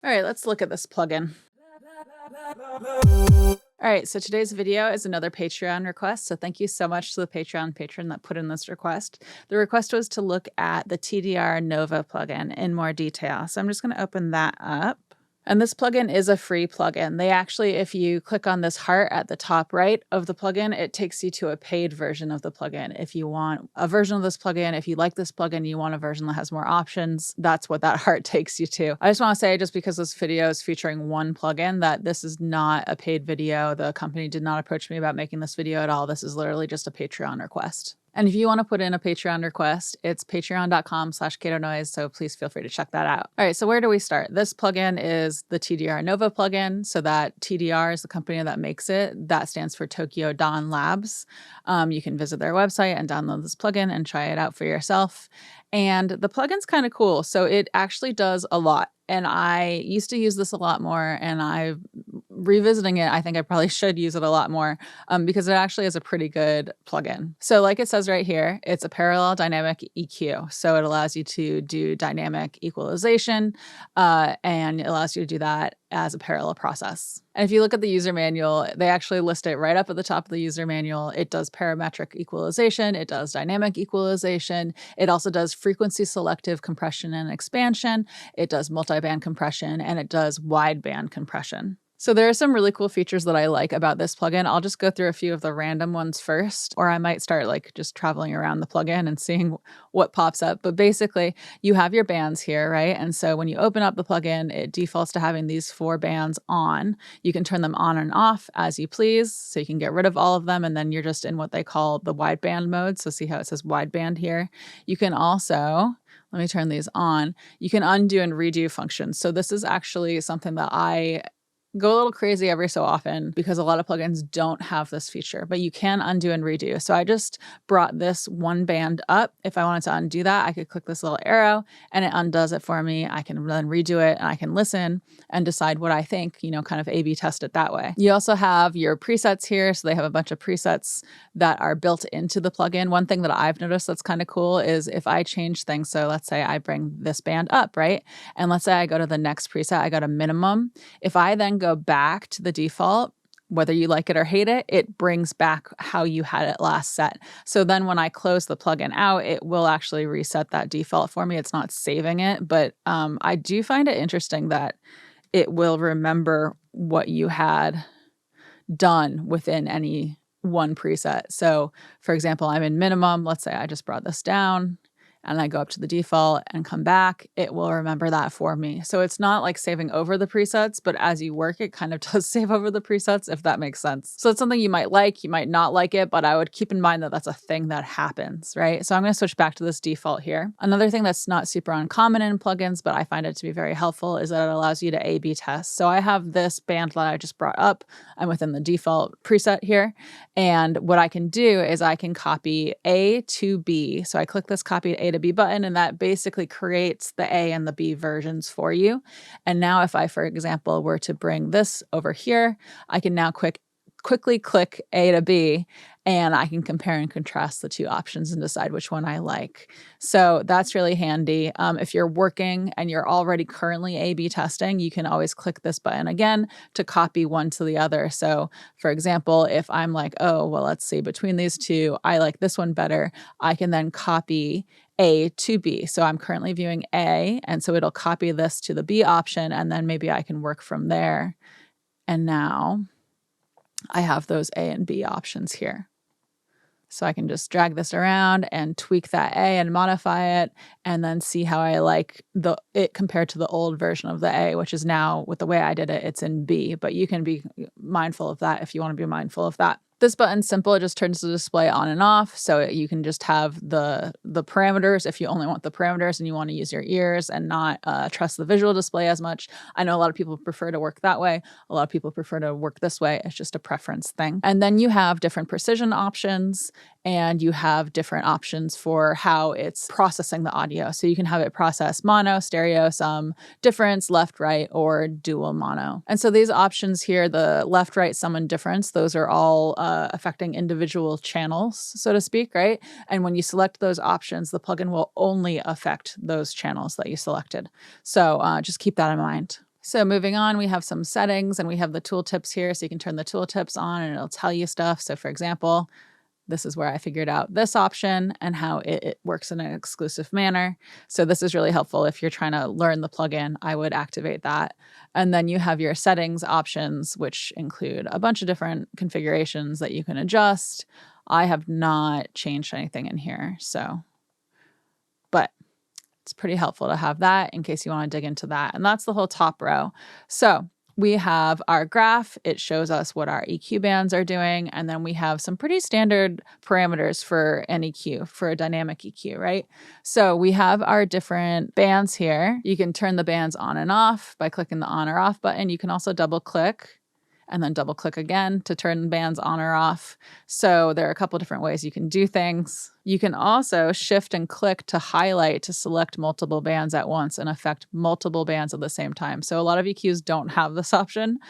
All right, let's look at this plugin. All right, so today's video is another Patreon request. So thank you so much to the Patreon patron that put in this request. The request was to look at the TDR Nova plugin in more detail. So I'm just going to open that up. And this plugin is a free plugin. They actually, if you click on this heart at the top right of the plugin, it takes you to a paid version of the plugin. If you want a version of this plugin, if you like this plugin, you want a version that has more options, that's what that heart takes you to. I just want to say, just because this video is featuring one plugin, that this is not a paid video. The company did not approach me about making this video at all. This is literally just a Patreon request. And if you want to put in a Patreon request, it's patreon.com/CatoNoise. So please feel free to check that out. All right, so where do we start? This plugin is the TDR Nova plugin. So that TDR is the company that makes it. That stands for Tokyo Dawn Labs. You can visit their website and download this plugin and try it out for yourself. And the plugin's kind of cool. So it actually does a lot. And I used to use this a lot more, and revisiting it, I think I probably should use it a lot more because it actually is a pretty good plugin. So like it says right here, it's a parallel dynamic EQ. So it allows you to do dynamic equalization and it allows you to do that as a parallel process. And if you look at the user manual, they actually list it right up at the top of the user manual. It does parametric equalization. It does dynamic equalization. It also does frequency selective compression and expansion. It does multiband compression, and it does wideband compression. So there are some really cool features that I like about this plugin. I'll just go through a few of the random ones first, or I might start like just traveling around the plugin and seeing what pops up. But basically, you have your bands here, right? And so when you open up the plugin, it defaults to having these 4 bands on. You can turn them on and off as you please. So you can get rid of all of them, and then you're just in what they call the wideband mode. So see how it says wideband here? You can also, let me turn these on. You can undo and redo functions. So this is actually something that I go a little crazy every so often because a lot of plugins don't have this feature, but you can undo and redo. So I just brought this one band up. If I wanted to undo that, I could click this little arrow and it undoes it for me. I can then redo it and I can listen and decide what I think, kind of A/B test it that way. You also have your presets here. So they have a bunch of presets that are built into the plugin. One thing that I've noticed that's kind of cool is if I change things. So let's say I bring this band up, right? And let's say I go to the next preset, I go to minimum. If I then go back to the default, whether you like it or hate it, it brings back how you had it last set. So then when I close the plugin out, it will actually reset that default for me. It's not saving it, but I do find it interesting that it will remember what you had done within any one preset. So for example, I'm in minimum. Let's say I just brought this down and I go up to the default and come back, it will remember that for me. So it's not like saving over the presets, but as you work, it kind of does save over the presets, if that makes sense. So it's something you might like, you might not like it, but I would keep in mind that that's a thing that happens, right? So I'm going to switch back to this default here. Another thing that's not super uncommon in plugins, but I find it to be very helpful, is that it allows you to A/B test. So I have this band that I just brought up. I'm within the default preset here. And what I can do is I can copy A to B. So I click this copy A to B button, and that basically creates the A and the B versions for you. And now if I, for example, were to bring this over here, I can now quickly click A to B, and I can compare and contrast the two options and decide which one I like. So that's really handy. If you're working and you're already currently A/B testing, you can always click this button again to copy one to the other. So for example, if I'm like, oh, well, let's see, between these two, I like this one better, I can then copy A to B. So I'm currently viewing A, and so it'll copy this to the B option, and then maybe I can work from there. And now I have those A and B options here. So I can just drag this around and tweak that A and modify it, and then see how I like it compared to the old version of the A, which is now, with the way I did it, it's in B. But you can be mindful of that if you want to be mindful of that. This button's simple. It just turns the display on and off. So you can just have the parameters if you only want the parameters and you want to use your ears and not trust the visual display as much. I know a lot of people prefer to work that way. A lot of people prefer to work this way. It's just a preference thing. And then you have different precision options, and you have different options for how it's processing the audio. So you can have it process mono, stereo, sum, difference, left, right, or dual mono. And so these options here, the left, right, sum, and difference, those are all affecting individual channels, so to speak, right? And when you select those options, the plugin will only affect those channels that you selected. So just keep that in mind. So moving on, we have some settings and we have the tooltips here. So you can turn the tooltips on and it'll tell you stuff. So for example, this is where I figured out this option and how it works in an exclusive manner. So this is really helpful if you're trying to learn the plugin. I would activate that. And then you have your settings options, which include a bunch of different configurations that you can adjust. I have not changed anything in here, but it's pretty helpful to have that in case you want to dig into that. And that's the whole top row. So we have our graph. It shows us what our EQ bands are doing. And then we have some pretty standard parameters for an EQ, for a dynamic EQ, right? So we have our different bands here. You can turn the bands on and off by clicking the on or off button. You can also double click and then double click again to turn bands on or off. So there are a couple different ways you can do things. You can also shift and click to highlight to select multiple bands at once and affect multiple bands at the same time. So a lot of EQs don't have this option.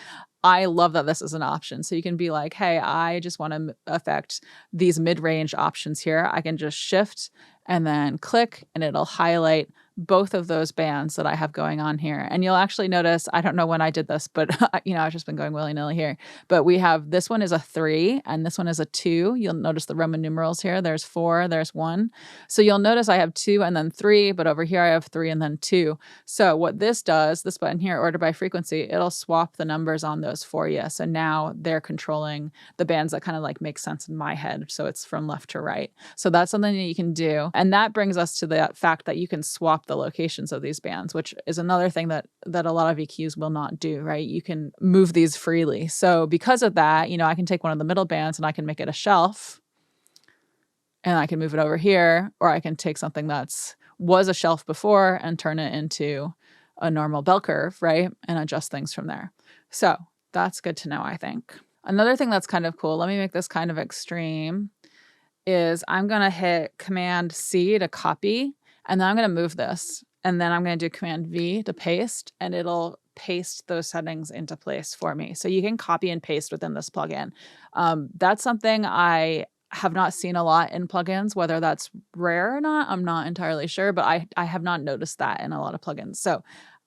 I love that this is an option. So you can be like, hey, I just want to affect these mid-range options here. I can just shift and then click and it'll highlight both of those bands that I have going on here. And you'll actually notice, I don't know when I did this, but I've just been going willy-nilly here. But we have, this one is a 3 and this one is a 2. You'll notice the Roman numerals here. There's 4, there's 1. So you'll notice I have 2 and then 3, but over here I have 3 and then 2. So what this does, this button here, order by frequency, it'll swap the numbers on those for you. So now they're controlling the bands that kind of like make sense in my head. So it's from left to right. So that's something that you can do. And that brings us to the fact that you can swap the locations of these bands, which is another thing that a lot of EQs will not do, right? You can move these freely. So because of that, I can take one of the middle bands and I can make it a shelf and I can move it over here, or I can take something was a shelf before and turn it into a normal bell curve, right? And adjust things from there. So that's good to know, I think. Another thing that's kind of cool, let me make this kind of extreme, is I'm going to hit Command C to copy. And then I'm going to move this. And then I'm going to do Command V to paste. And it'll paste those settings into place for me. So you can copy and paste within this plugin. That's something I have not seen a lot in plugins. Whether that's rare or not, I'm not entirely sure. But I have not noticed that in a lot of plugins. So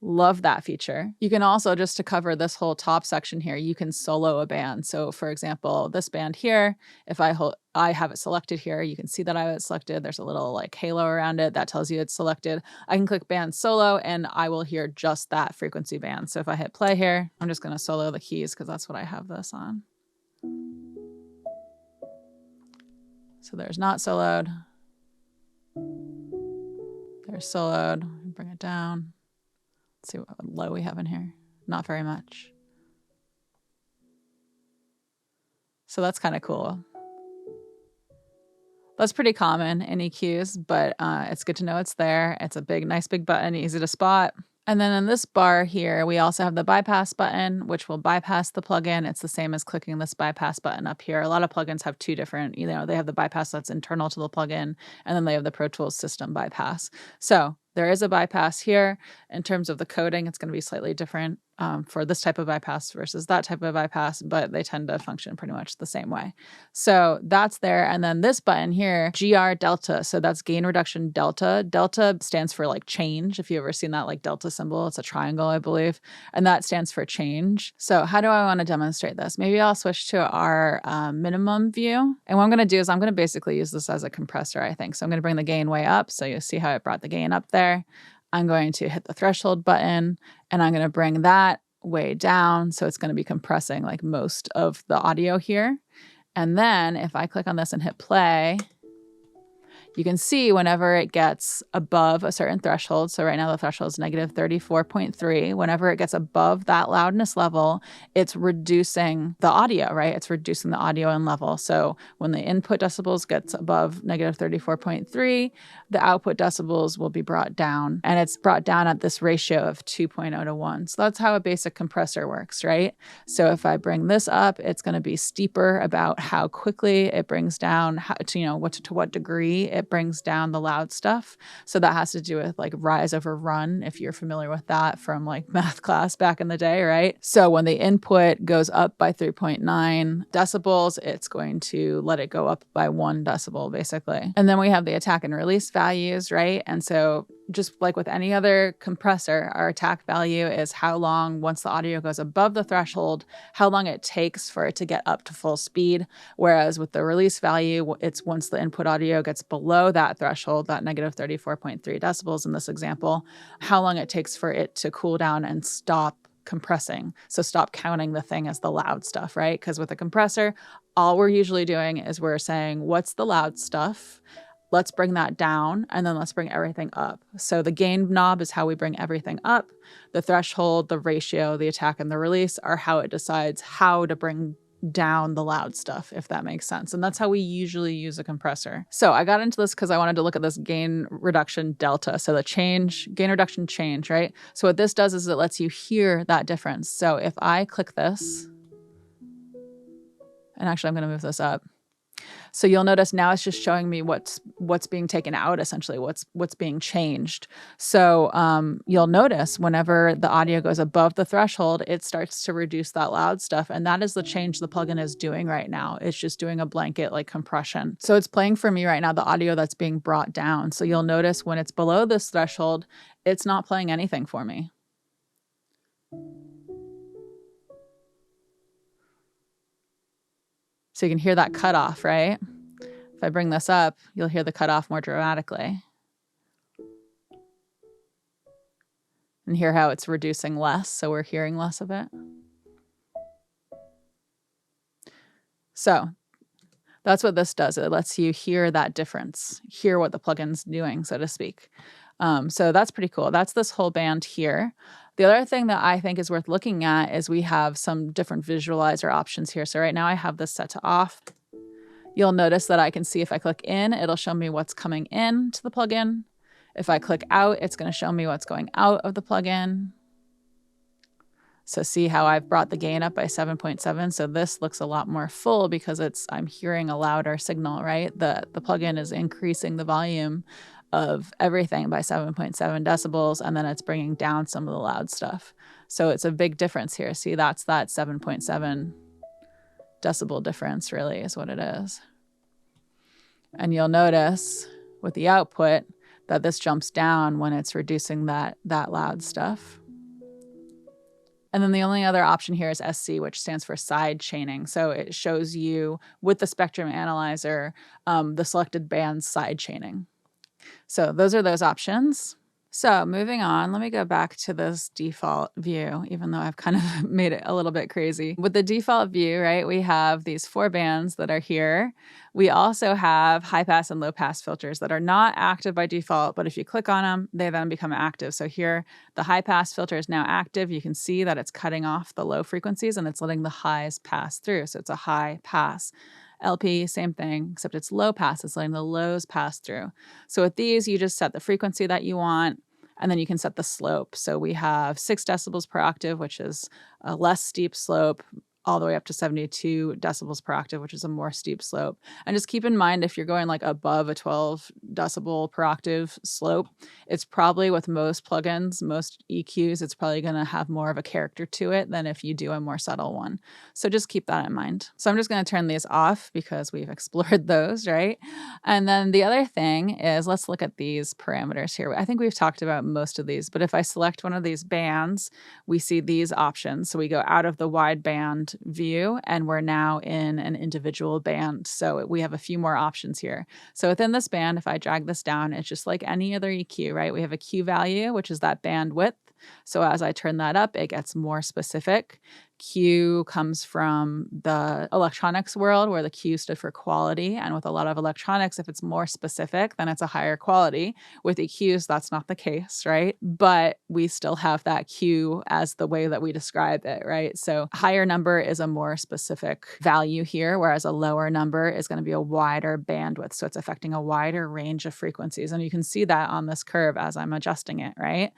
love that feature. You can also, just to cover this whole top section here, you can solo a band. So for example, this band here, if I have it selected here, you can see that I have it selected. There's a little like halo around it that tells you it's selected. I can click band solo and I will hear just that frequency band. So if I hit play here, I'm just going to solo the keys because that's what I have this on. So there's not soloed. There's soloed. Bring it down. Let's see what low we have in here. Not very much. So that's kind of cool. That's pretty common in EQs, but it's good to know it's there. It's a nice big button, easy to spot. And then in this bar here, we also have the bypass button, which will bypass the plugin. It's the same as clicking this bypass button up here. A lot of plugins have two different, they have the bypass that's internal to the plugin, and then they have the Pro Tools system bypass. So there is a bypass here. In terms of the coding, it's going to be slightly different for this type of bypass versus that type of bypass, but they tend to function pretty much the same way. So that's there. And then this button here, GR delta. So that's gain reduction delta. Delta stands for like change. If you've ever seen that like delta symbol, it's a triangle, I believe. And that stands for change. So how do I want to demonstrate this? Maybe I'll switch to our minimum view. And what I'm going to do is I'm going to basically use this as a compressor, I think. So I'm going to bring the gain way up. So you'll see how it brought the gain up there. I'm going to hit the threshold button and I'm going to bring that way down. So it's going to be compressing like most of the audio here. And then if I click on this and hit play, you can see whenever it gets above a certain threshold. So right now the threshold is negative 34.3. Whenever it gets above that loudness level, it's reducing the audio, right? It's reducing the audio in level. So when the input decibels gets above negative 34.3, the output decibels will be brought down. And it's brought down at this ratio of 2.0 to 1. So that's how a basic compressor works, right? So if I bring this up, it's going to be steeper about how quickly it brings down, to what degree it brings down the loud stuff. So that has to do with like rise over run, if you're familiar with that from like math class back in the day, right? So when the input goes up by 3.9 decibels, it's going to let it go up by 1 decibel, basically. And then we have the attack and release values, right? And so just like with any other compressor, our attack value is how long, once the audio goes above the threshold, how long it takes for it to get up to full speed. Whereas with the release value, it's once the input audio gets below that threshold, that negative 34.3 decibels in this example, how long it takes for it to cool down and stop compressing. So stop counting the thing as the loud stuff, right? Because with a compressor, all we're usually doing is we're saying, what's the loud stuff? Let's bring that down, and then let's bring everything up. So the gain knob is how we bring everything up. The threshold, the ratio, the attack, and the release are how it decides how to bring down the loud stuff, if that makes sense. And that's how we usually use a compressor. So I got into this because I wanted to look at this gain reduction delta. So the gain reduction change, right? So what this does is it lets you hear that difference. So if I click this, and actually I'm going to move this up. So you'll notice now it's just showing me what's being taken out, essentially, what's being changed. So you'll notice whenever the audio goes above the threshold, it starts to reduce that loud stuff. And that is the change the plugin is doing right now. It's just doing a blanket like compression. So it's playing for me right now the audio that's being brought down. So you'll notice when it's below this threshold, it's not playing anything for me. So you can hear that cutoff, right? If I bring this up, you'll hear the cutoff more dramatically. And hear how it's reducing less, so we're hearing less of it. So that's what this does. It lets you hear that difference, hear what the plugin's doing, so to speak. So that's pretty cool. That's this whole band here. The other thing that I think is worth looking at is we have some different visualizer options here. So right now I have this set to off. You'll notice that I can see if I click in, it'll show me what's coming in to the plugin. If I click out, it's going to show me what's going out of the plugin. So see how I've brought the gain up by 7.7. So this looks a lot more full because I'm hearing a louder signal, right? The plugin is increasing the volume of everything by 7.7 decibels, and then it's bringing down some of the loud stuff. So it's a big difference here. See, that's that 7.7 decibel difference really is what it is. And you'll notice with the output that this jumps down when it's reducing that loud stuff. And then the only other option here is SC, which stands for side chaining. So it shows you with the spectrum analyzer, the selected band's side chaining. So those are those options. So moving on, let me go back to this default view, even though I've kind of made it a little bit crazy. With the default view, right, we have these 4 bands that are here. We also have high pass and low pass filters that are not active by default, but if you click on them, they then become active. So here, the high pass filter is now active. You can see that it's cutting off the low frequencies and it's letting the highs pass through. So it's a high pass. LP, same thing, except it's low pass. It's letting the lows pass through. So with these, you just set the frequency that you want, and then you can set the slope. So we have 6 decibels per octave, which is a less steep slope, all the way up to 72 decibels per octave, which is a more steep slope. And just keep in mind, if you're going like above a 12 decibel per octave slope, it's probably with most plugins, most EQs, it's probably going to have more of a character to it than if you do a more subtle one. So just keep that in mind. So I'm just going to turn these off because we've explored those, right? And then the other thing is, let's look at these parameters here. I think we've talked about most of these, but if I select one of these bands, we see these options. So we go out of the wide band view and we're now in an individual band. So we have a few more options here. So within this band, if I drag this down, it's just like any other EQ, right? We have a Q value, which is that bandwidth. So as I turn that up, it gets more specific. Q comes from the electronics world where the Q stood for quality. And with a lot of electronics, if it's more specific, then it's a higher quality. With EQs, that's not the case, right? But we still have that Q as the way that we describe it, right? So higher number is a more specific value here, whereas a lower number is going to be a wider bandwidth. So it's affecting a wider range of frequencies. And you can see that on this curve as I'm adjusting it, right?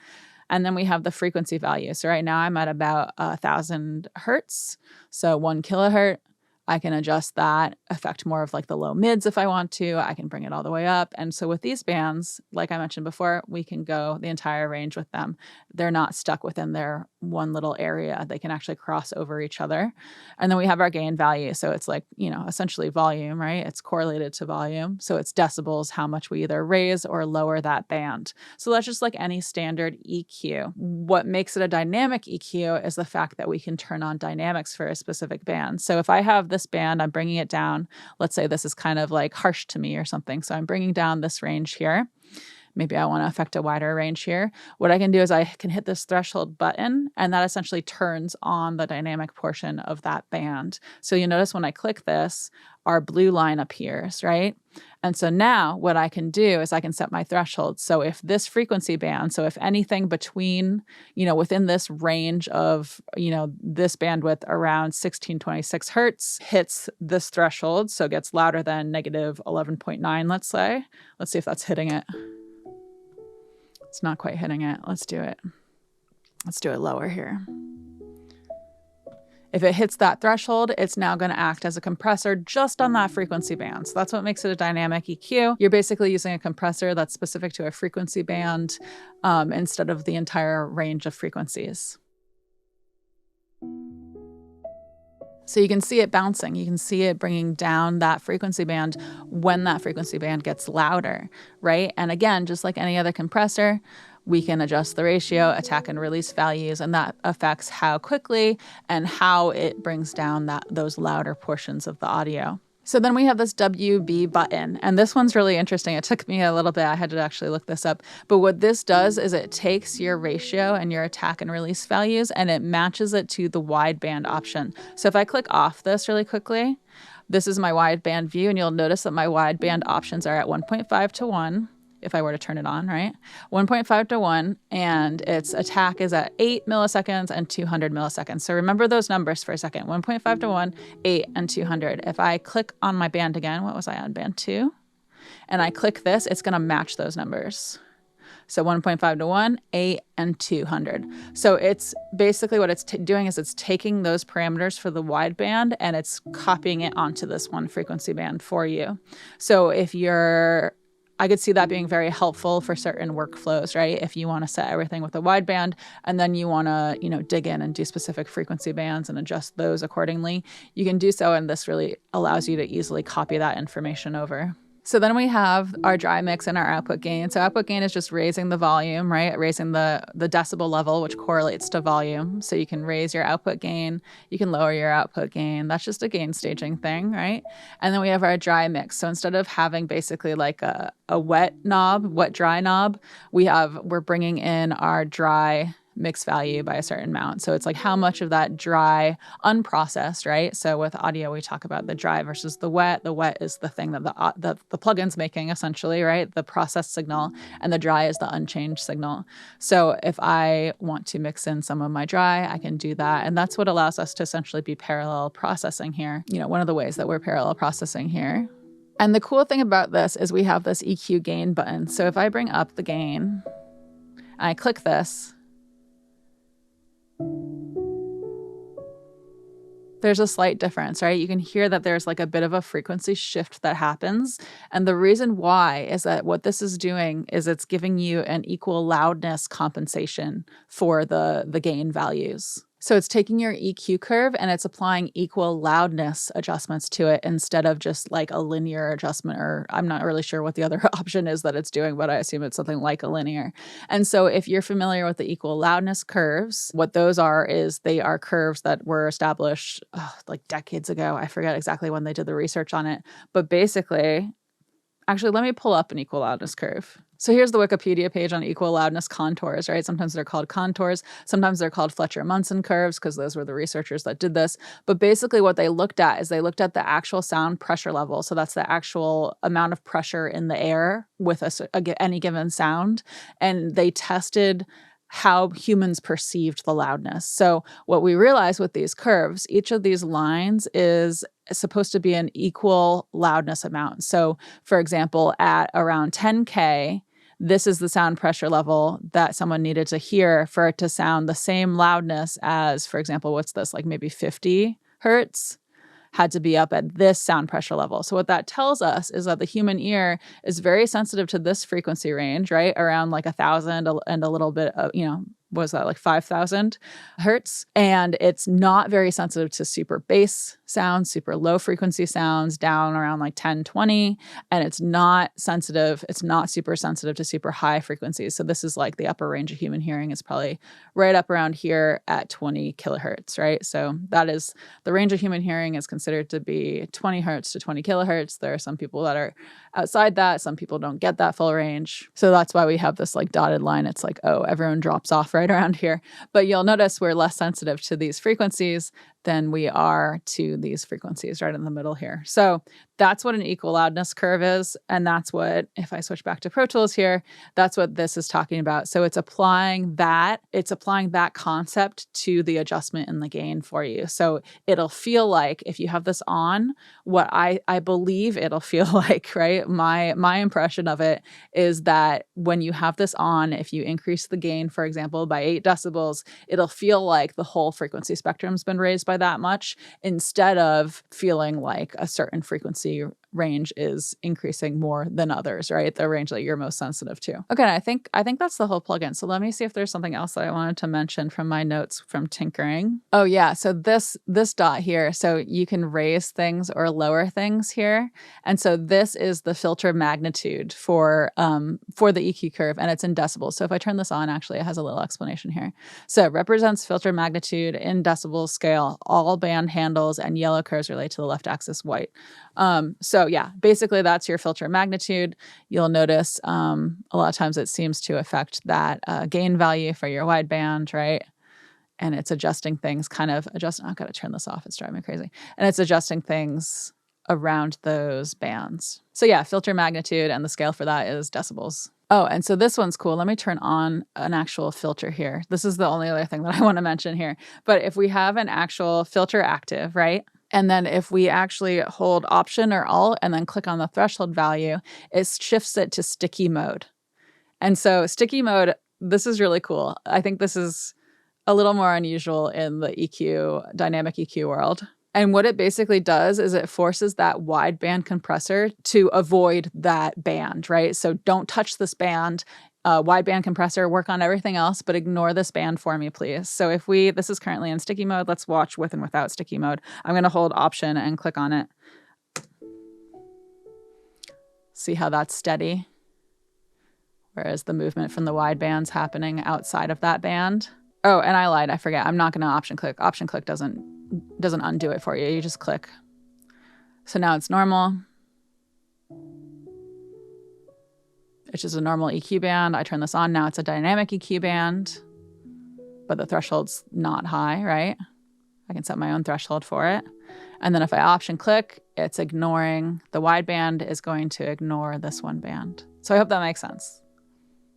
And then we have the frequency value. So right now I'm at about 1,000 hertz. So 1 kilohertz, I can adjust that, affect more of like the low mids if I want to. I can bring it all the way up. And so with these bands, like I mentioned before, we can go the entire range with them. They're not stuck within their one little area. They can actually cross over each other. And then we have our gain value. So it's like, essentially volume, right? It's correlated to volume. So it's decibels, how much we either raise or lower that band. So that's just like any standard EQ. What makes it a dynamic EQ is the fact that we can turn on dynamics for a specific band. So if I have this band, I'm bringing it down. Let's say this is kind of like harsh to me or something. So I'm bringing down this range here. Maybe I want to affect a wider range here. What I can do is I can hit this threshold button, and that essentially turns on the dynamic portion of that band. So you notice when I click this, our blue line appears, right? And so now what I can do is I can set my threshold. So if this frequency band, so if anything between, within this range of, this bandwidth around 1626 hertz hits this threshold, so gets louder than negative 11.9, let's say. Let's see if that's hitting it. It's not quite hitting it. Let's do it. Let's do it lower here. If it hits that threshold, it's now going to act as a compressor just on that frequency band. So that's what makes it a dynamic EQ. You're basically using a compressor that's specific to a frequency band instead of the entire range of frequencies. So you can see it bouncing. You can see it bringing down that frequency band when that frequency band gets louder, right? And again, just like any other compressor, we can adjust the ratio, attack and release values, and that affects how quickly and how it brings down those louder portions of the audio. So then we have this WB button, and this one's really interesting. It took me a little bit. I had to actually look this up. But what this does is it takes your ratio and your attack and release values, and it matches it to the wideband option. So if I click off this really quickly, this is my wideband view, and you'll notice that my wideband options are at 1.5 to 1. If I were to turn it on, right? 1.5 to 1, and its attack is at 8 milliseconds and 200 milliseconds. So remember those numbers for a second. 1.5 to 1, 8, and 200. If I click on my band again, what was I on? Band 2? And I click this, it's going to match those numbers. So 1.5 to 1, 8, and 200. So it's basically what it's doing is it's taking those parameters for the wideband and it's copying it onto this one frequency band for you. So I could see that being very helpful for certain workflows, right? If you want to set everything with a wideband and then you want to, dig in and do specific frequency bands and adjust those accordingly, you can do so. And this really allows you to easily copy that information over. So then we have our dry mix and our output gain. So output gain is just raising the volume, right? Raising the decibel level, which correlates to volume. So you can raise your output gain, you can lower your output gain. That's just a gain staging thing, right? And then we have our dry mix. So instead of having basically like a wet dry knob, we're bringing in our dry mix value by a certain amount. So it's like how much of that dry unprocessed, right? So with audio, we talk about the dry versus the wet. The wet is the thing that the plugin's making essentially, right? The processed signal, and the dry is the unchanged signal. So if I want to mix in some of my dry, I can do that. And that's what allows us to essentially be parallel processing here. One of the ways that we're parallel processing here. And the cool thing about this is we have this EQ gain button. So if I bring up the gain, and I click this, there's a slight difference, right? You can hear that there's like a bit of a frequency shift that happens. And the reason why is that what this is doing is it's giving you an equal loudness compensation for the gain values. So it's taking your EQ curve and it's applying equal loudness adjustments to it instead of just like a linear adjustment, or I'm not really sure what the other option is that it's doing, but I assume it's something like a linear. And so if you're familiar with the equal loudness curves, what those are is they are curves that were established like decades ago. I forget exactly when they did the research on it, but basically, actually, let me pull up an equal loudness curve. So here's the Wikipedia page on equal loudness contours, right? Sometimes they're called contours. Sometimes they're called Fletcher-Munson curves because those were the researchers that did this. But basically what they looked at is they looked at the actual sound pressure level. So that's the actual amount of pressure in the air with any given sound. And they tested how humans perceived the loudness. So what we realized with these curves, each of these lines is supposed to be an equal loudness amount. So for example, at around 10K, this is the sound pressure level that someone needed to hear for it to sound the same loudness as, for example, what's this, like maybe 50 hertz? Had to be up at this sound pressure level. So what that tells us is that the human ear is very sensitive to this frequency range, right? Around like 1,000 and a little bit of, was that like 5,000 hertz? And it's not very sensitive to super bass sounds, super low frequency sounds down around like 10, 20. And it's not sensitive. It's not super sensitive to super high frequencies. So this is like the upper range of human hearing is probably right up around here at 20 kilohertz, right? So that is the range of human hearing is considered to be 20 hertz to 20 kilohertz. There are some people that are outside that. Some people don't get that full range. So that's why we have this like dotted line. It's like, oh, everyone drops off right around here. But you'll notice we're less sensitive to these frequencies than we are to these frequencies right in the middle here. So that's what an equal loudness curve is. And that's what, if I switch back to Pro Tools here, that's what this is talking about. So it's applying that concept to the adjustment in the gain for you. So it'll feel like if you have this on, what I believe it'll feel like, right? My impression of it is that when you have this on, if you increase the gain, for example, by 8 decibels, it'll feel like the whole frequency spectrum's been raised by that much, instead of feeling like a certain frequency range is increasing more than others, right? The range that you're most sensitive to. Okay, I think that's the whole plugin. So let me see if there's something else that I wanted to mention from my notes from tinkering. Oh yeah, so this dot here, so you can raise things or lower things here. And so this is the filter magnitude for the EQ curve, and it's in decibels. So if I turn this on, actually it has a little explanation here. So it represents filter magnitude in decibels scale. All band handles and yellow curves relate to the left axis, white. So yeah, basically that's your filter magnitude. You'll notice a lot of times it seems to affect that gain value for your wideband, right? And it's adjusting things, I've got to turn this off. It's driving me crazy. And it's adjusting things around those bands. So yeah, filter magnitude, and the scale for that is decibels. Oh, and so this one's cool. Let me turn on an actual filter here. This is the only other thing that I want to mention here. But if we have an actual filter active, right? And then if we actually hold Option or Alt and then click on the threshold value, it shifts it to sticky mode. And so sticky mode, this is really cool. I think this is a little more unusual in the EQ, dynamic EQ world. And what it basically does is it forces that wideband compressor to avoid that band, right? So don't touch this band. Wideband compressor, work on everything else, but ignore this band for me, please. So if this is currently in sticky mode, let's watch with and without sticky mode. I'm going to hold Option and click on it. See how that's steady? Whereas the movement from the wideband's happening outside of that band. Oh, and I lied. I forget. I'm not going to Option click. Option click doesn't undo it for you. You just click. So now it's normal. It's just a normal EQ band. I turn this on. Now it's a dynamic EQ band, but the threshold's not high, right? I can set my own threshold for it. And then if I Option click, it's ignoring the wideband is going to ignore this one band. So I hope that makes sense.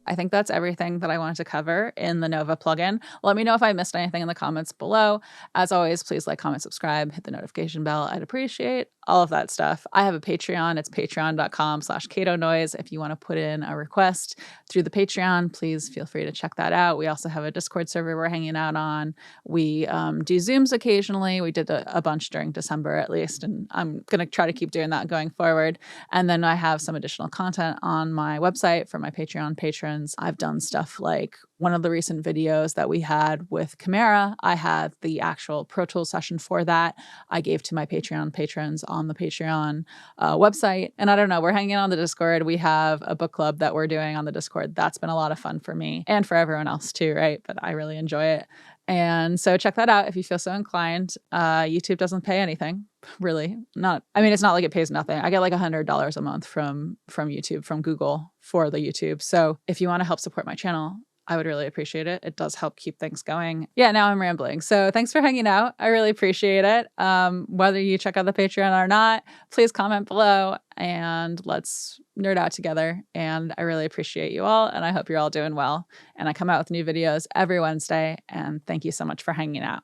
I think that's everything that I wanted to cover in the Nova plugin. Let me know if I missed anything in the comments below. As always, please like, comment, subscribe, hit the notification bell. I'd appreciate all of that stuff. I have a Patreon. It's patreon.com/CatoNoise. If you want to put in a request through the Patreon, please feel free to check that out. We also have a Discord server we're hanging out on. We do Zooms occasionally. We did a bunch during December at least, and I'm going to try to keep doing that going forward. And then I have some additional content on my website for my Patreon patrons. I've done stuff like one of the recent videos that we had with Chimera. I had the actual Pro Tools session for that. I gave to my Patreon patrons on the Patreon website. And I don't know, we're hanging out on the Discord. We have a book club that we're doing on the Discord. That's been a lot of fun for me and for everyone else too, right? But I really enjoy it. And so check that out if you feel so inclined. YouTube doesn't pay anything, really. It's not like it pays nothing. I get like $100 a month from YouTube, from Google for the YouTube. So if you want to help support my channel, I would really appreciate it. It does help keep things going. Yeah, now I'm rambling. So thanks for hanging out. I really appreciate it. Whether you check out the Patreon or not, please comment below and let's nerd out together. And I really appreciate you all. And I hope you're all doing well. And I come out with new videos every Wednesday. And thank you so much for hanging out.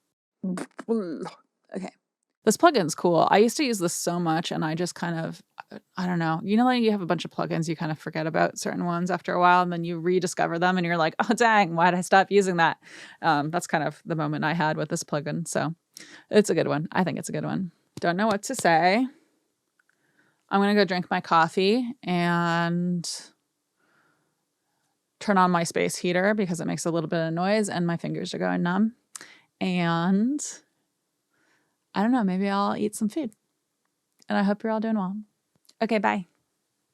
Okay. This plugin's cool. I used to use this so much and I just kind of, I don't know. You know, like you have a bunch of plugins, you kind of forget about certain ones after a while and then you rediscover them and you're like, oh, dang, why did I stop using that? That's kind of the moment I had with this plugin. So it's a good one. I think it's a good one. Don't know what to say. I'm going to go drink my coffee and turn on my space heater because it makes a little bit of noise and my fingers are going numb. And I don't know, maybe I'll eat some food. And I hope you're all doing well. Okay, bye.